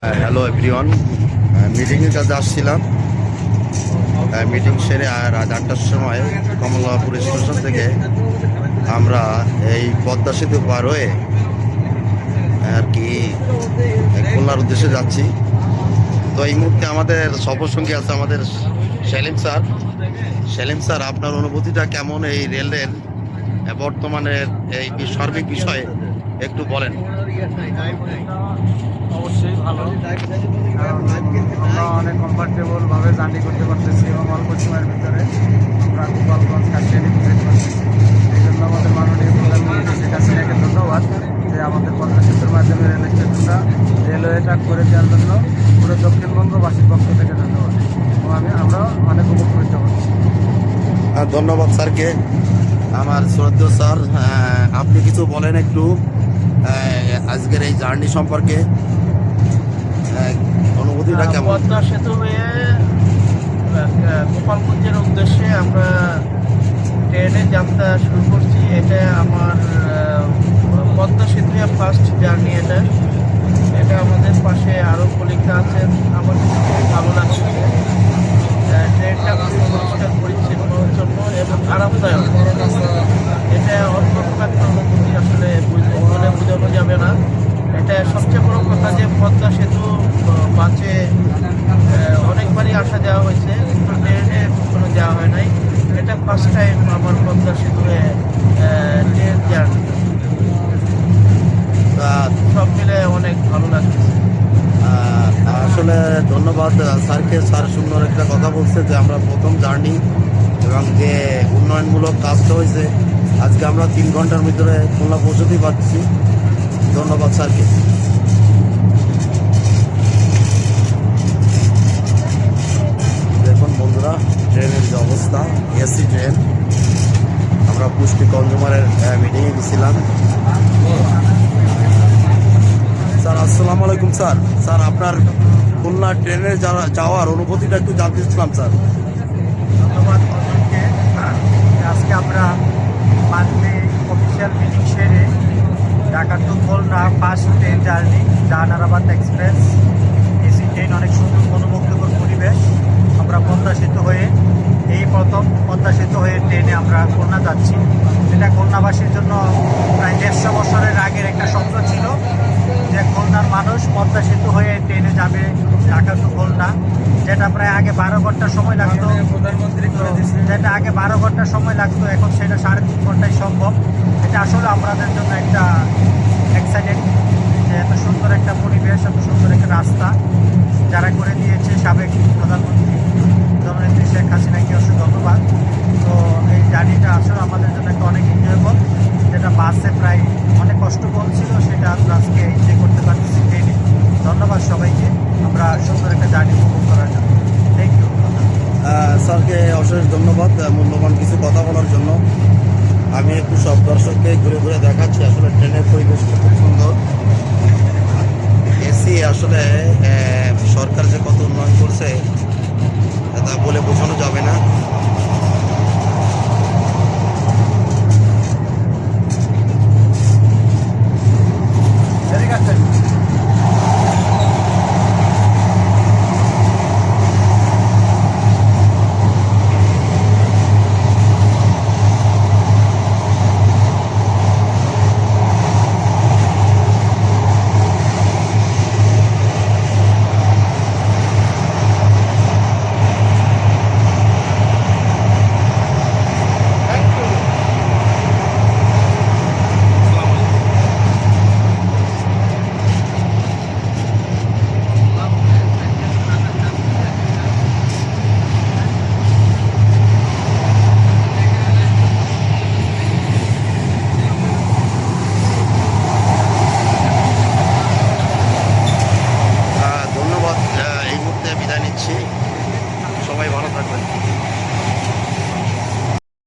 Hello everyone, মিটিংয়ের কাছে আসছিলাম। মিটিং সেরে রাত 8টার সময় কমলাপুর স্টেশন থেকে আমরা এই পদ্মা সেতু পার হয়ে আর কি খুলনার উদ্দেশ্যে যাচ্ছি। তো এই মুহূর্তে আমাদের সফরসঙ্গী আছে আমাদের সেলিম স্যার। সেলিম স্যার, আপনার অনুভূতিটা কেমন এই রেলের বর্তমানের এই সার্বিক বিষয়ে একটু বলেন। অবশ্যই ভালো, কারণ আমরা অনেক কমফর্টেবলভাবে জার্নি করতে পারতেছি এবং অল্প সময়ের ভিতরে আমরা গোপালগঞ্জ কাশিয়ানি ভিজিট করতেছি। এই জন্য আমাদের মাননীয় প্রধানমন্ত্রী শেখ হাসিনাকে ধন্যবাদ যে আমাদের পদ্মা সেতুর মাধ্যমে রেল স্টেশনটা রেলওয়েটা করে দেওয়ার জন্য পুরো দক্ষিণবঙ্গবাসীর পক্ষ থেকে ধন্যবাদ এবং আমরা অনেক উপকৃত হচ্ছি। ধন্যবাদ স্যারকে। আমার শ্রদ্ধেয় স্যার, আপনি কিছু বলেন একটু আজকের এই জার্নি সম্পর্কে, অনুভূতিটা কেমন? পদ্মা সেতু হয়ে গোপালগঞ্জের উদ্দেশ্যে আমরা ট্রেনে যাত্রা শুরু করছি। এটা আমার পদ্মা সেতু ফার্স্ট জার্নি। এটা আমাদের পাশে আরও কলিগরা আছেন। আমার খুব ভালো লাগছে। ট্রেনটা খুব পরিষ্কার পরিচ্ছন্ন জন্য এবং আরামদায়ক। এটা অন্যরকম একটা অনুভূতি, আসলে বলে বোঝানো যাবে না। এটা সবচেয়ে বড় কথা যে পদ্মা সেতু বাসে অনেকবারই আসা যাওয়া হয়েছে, কিন্তু ট্রেনে কখনো যাওয়া হয় নাই। এটা ফার্স্ট টাইম আমার পদ্মা সেতুতে ট্রেন জার্নি। সব মিলে অনেক ভালো লাগছে। আসলে ধন্যবাদ স্যারকে। স্যার সুন্দর একটা কথা বলছে যে আমরা প্রথম জার্নি এবং যে উন্নয়নমূলক কাজটা হয়েছে, আজকে আমরা 3 ঘন্টার ভিতরে খুলনা পৌঁছতেই পারছি। ধন্যবাদ স্যারকে। দেখুন বন্ধুরা, ট্রেনের যে অবস্থা, এসি ট্রেন। আমরা পুষ্টি কনজিউমারের মিটিংয়ে গেছিলাম। স্যার আসসালামু আলাইকুম। স্যার স্যার আপনার খুলনা ট্রেনে যাওয়ার অনুভূতিটা একটু জানতে চাচ্ছিলাম স্যার। ধন্যবাদ সকলকে। আজকে আমরা মান্থলি অফিসিয়াল মিটিং সেরে Dhaka to Khulna first train journey, Jahanarabad express AC train. অনেক সুন্দর মনোমুগ্ধকর পরিবেশ। আমরা পদ্মা সেতু হয়ে এই প্রথম পদ্মা সেতু হয়ে ট্রেনে আমরা খুলনা যাচ্ছি। এটা খুলনাবাসীর জন্য প্রায় 150 বছরের আগের একটা স্বপ্ন ছিল যে খুলনার মানুষ পদ্মা সেতু হয়ে ট্রেনে যাবে ঢাকা টু খুলনা, যেটা প্রায় আগে 12 ঘন্টা সময় লাগতো। যেটা আগে 12 ঘন্টা সময় লাগতো, এখন সেটা 3.5 ঘন্টায় সম্ভব। এটা আসলে আমাদের জন্য একটা এক্সাইটেড যে এত সুন্দর একটা পরিবেশ, এত সুন্দর একটা রাস্তা যারা করে দিয়েছে সাবেক প্রধানমন্ত্রী জননেত্রী শেখ হাসিনাকে অবশ্যই ধন্যবাদ। তো এই জার্নিটা আসলে আমাদের জন্য একটা অনেক এনজয়েবল, যেটা বাসে প্রায় অনেক কষ্টকর ছিল, সেটা আমরা আজকে এনজয় করতে পারছি ট্রেনে। ধন্যবাদ সবাইকে আমরা সুন্দর একটা জার্নি উপভোগ করার জন্য। Thank you. স্যারকে অশেষ ধন্যবাদ মূল্যবান কিছু কথা বলার জন্য। আমি একটু সব দর্শককে ঘুরে ঘুরে দেখাচ্ছি। আসলে ট্রেনের পরিবেশ খুব সুন্দর। এসি আসলে সরকার যে কত উন্নয়ন করছে তা বলে বোঝানো যাবে না।